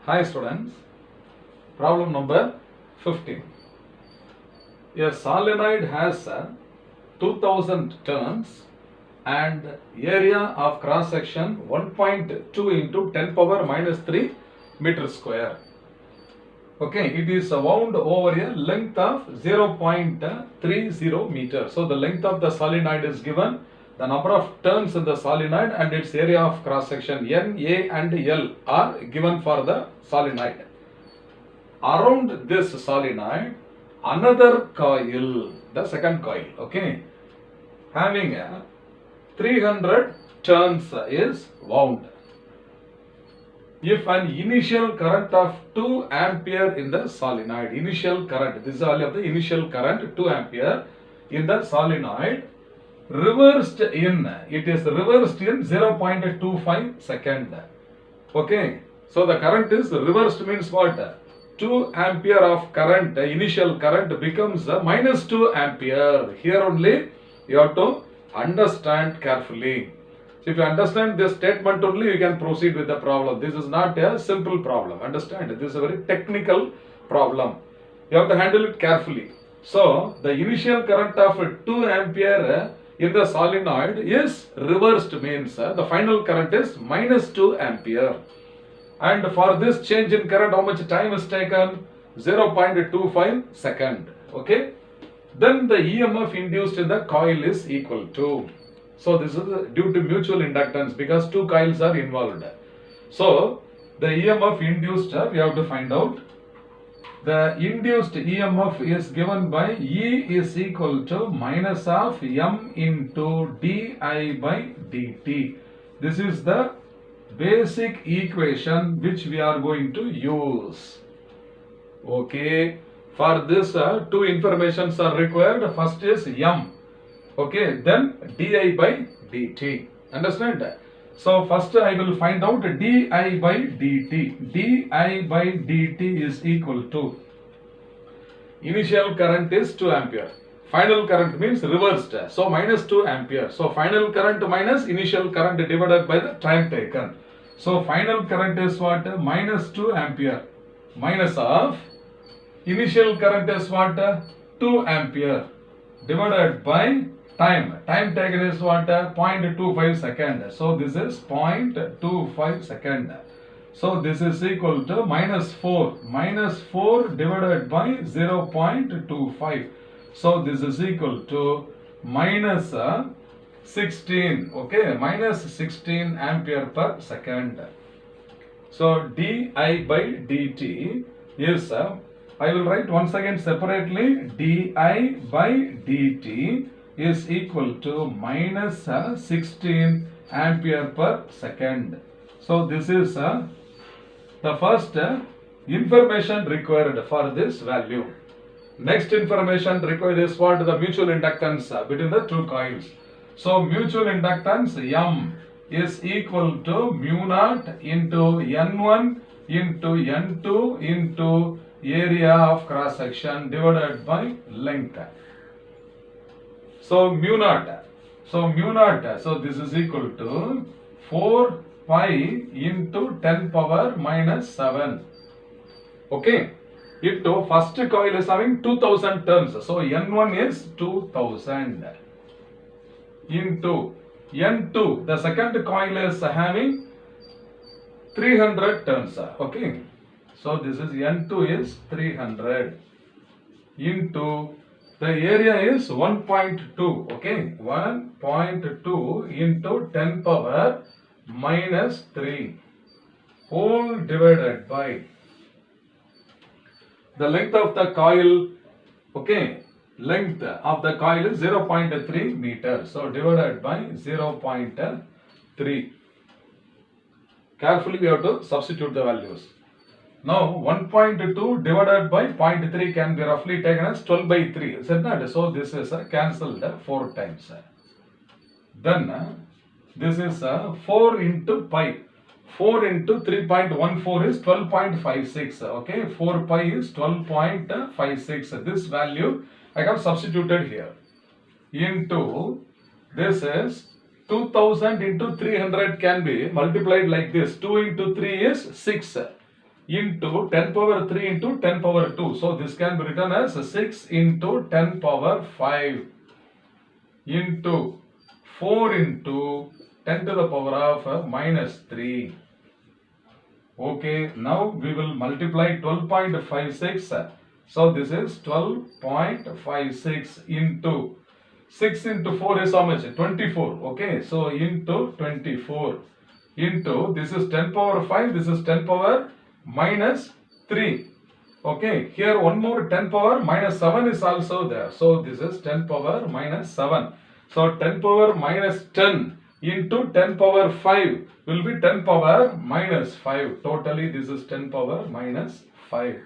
Hi students, problem number 15. A solenoid has 2000 turns and area of cross section 1.2 into 10 power minus 3 meter square. Okay, it is wound over a length of 0.30 meter. So the length of the solenoid is given, the number of turns in the solenoid and its area of cross section N, A and L are given for the solenoid. Around this solenoid, another coil, the second coil, okay, having 300 turns is wound. If an initial current of 2 ampere in the solenoid, initial current, this is all of the initial current 2 ampere in the solenoid, reversed in, it is reversed in 0.25 second. Okay, so the current is reversed means what? 2 ampere of current, initial current becomes minus 2 ampere. Here only you have to understand carefully. So if you understand this statement only, you can proceed with the problem. This is not a simple problem. Understand? This is a very technical problem. You have to handle it carefully. So the initial current of 2 ampere in the solenoid is reversed, means the final current is minus 2 ampere. And for this change in current, how much time is taken? 0.25 second. Okay. Then the EMF induced in the coil is equal to. So this is due to mutual inductance because two coils are involved. So the EMF induced, we have to find out. The induced EMF is given by E is equal to minus of M into di by dt. This is the basic equation which we are going to use. Okay. For this, two informations are required. First is M. Okay. Then di by dt. Understand? So first I will find out di by dt. Di by dt is equal to, initial current is 2 ampere. Final current means reversed. So minus 2 ampere. So final current minus initial current divided by the time taken. So final current is what? Minus 2 ampere. Minus of initial current is what? 2 ampere divided by time. Time taken is what? 0.25 second. So this is 0.25 second. So this is equal to minus 4. Minus 4 divided by 0.25. So this is equal to minus 16. Okay, minus 16 ampere per second. So di by dt is, I will write once again separately, di by dt is equal to minus 16 ampere per second. So this is the first information required for this value. Next information required is what? The mutual inductance between the two coils. So mutual inductance M is equal to mu naught into N1 into N2 into area of cross section divided by length. So mu naught. So mu naught. So this is equal to 4 pi into 10 power minus 7. Okay. Into first coil is having 2000 turns. So N1 is 2000 into N2. The second coil is having 300 turns. Okay. So this is N2 is 300 into the area is 1.2. Okay. 1.2 into 10 power minus 3 whole divided by the length of the coil. Okay, length of the coil is 0.3 meter. So divided by 0.3. Carefully we have to substitute the values. Now 1.2 divided by 0.3 can be roughly taken as 12 by 3. Is it not? So this is cancelled 4 times. Then this is 4 into pi. 4 into 3.14 is 12.56. Okay, 4 pi is 12.56. This value I have substituted here. Into this is 2000 into 300 can be multiplied like this. 2 into 3 is 6. into 10 power 3 into 10 power 2. So this can be written as 6 into 10 power 5 into 4 into 10 to the power of minus 3. Okay, now we will multiply 12.56. So this is 12.56 into 6 into 4 is how much? 24. Okay, so into 24 into this is 10 power 5, this is 10 power minus 3. Okay, here one more 10 power minus 7 is also there. So this is 10 power minus 7. So 10 power minus 10 into 10 power 5 will be 10 power minus 5. Totally this is 10 power minus 5.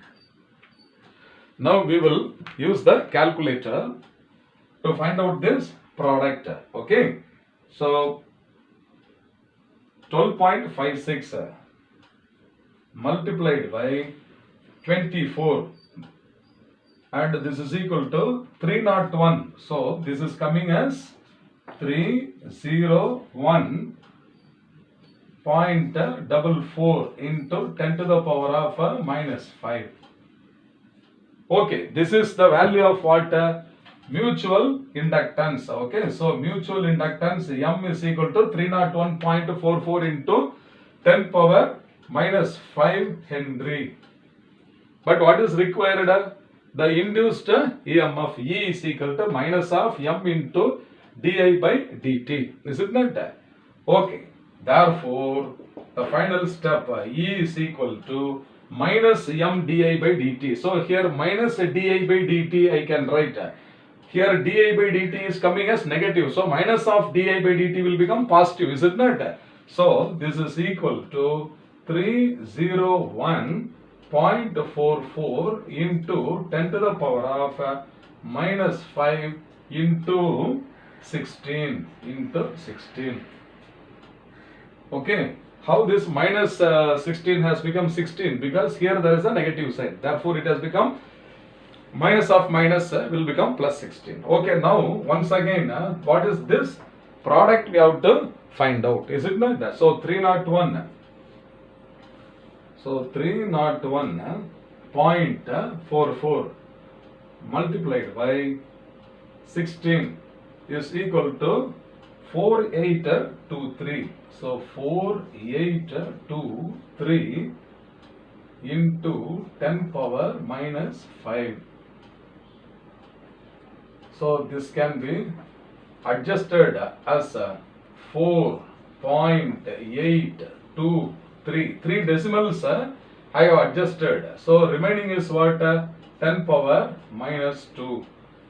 Now we will use the calculator to find out this product. Okay, so 12.56 multiplied by 24 and this is equal to 301. So this is coming as 301.44 into 10 to the power of minus 5. Okay, this is the value of what? Mutual inductance. Okay, so mutual inductance M is equal to 301.44 into 10 power minus 5 Henry. But what is required? The induced EMF E is equal to minus of M into di by dt. Is it not? Okay, therefore the final step E is equal to minus M di by dt. So here minus di by dt I can write. Here di by dt is coming as negative. So minus of di by dt will become positive. Is it not? So this is equal to 301.44 into 10 to the power of minus 5 into 16 into 16. Okay. How this minus 16 has become 16? Because here there is a negative sign. Therefore it has become minus of minus will become plus 16. Okay, now once again what is this product we have to find out? Is it not? So 301. So 301.44 multiplied by 16 is equal to 4823. So 4823 into 10 power minus 5. So this can be adjusted as 4.823. 3 decimals I have adjusted. So remaining is what? 10 power minus 2.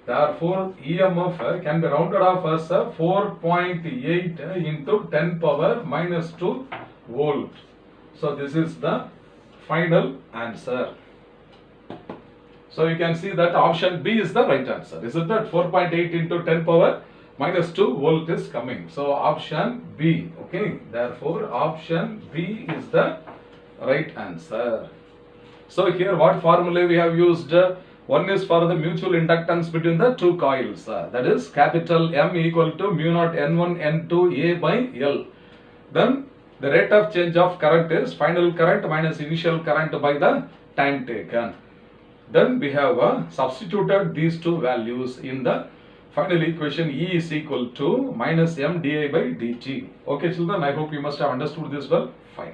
Therefore EMF can be rounded off as 4.8 into 10 power minus 2 volt. So this is the final answer. So you can see that option B is the right answer. Isn't that 4.8 into 10 power minus 2 volt is coming. So option B. Okay. Therefore option B is the right answer. So here what formula we have used? One is for the mutual inductance between the two coils. That is capital M equal to mu naught N1 N2 A by L. Then the rate of change of current is final current minus initial current by the time taken. Then we have substituted these two values in the final equation. E is equal to minus M di by dt. Okay children, I hope you must have understood this well. Fine.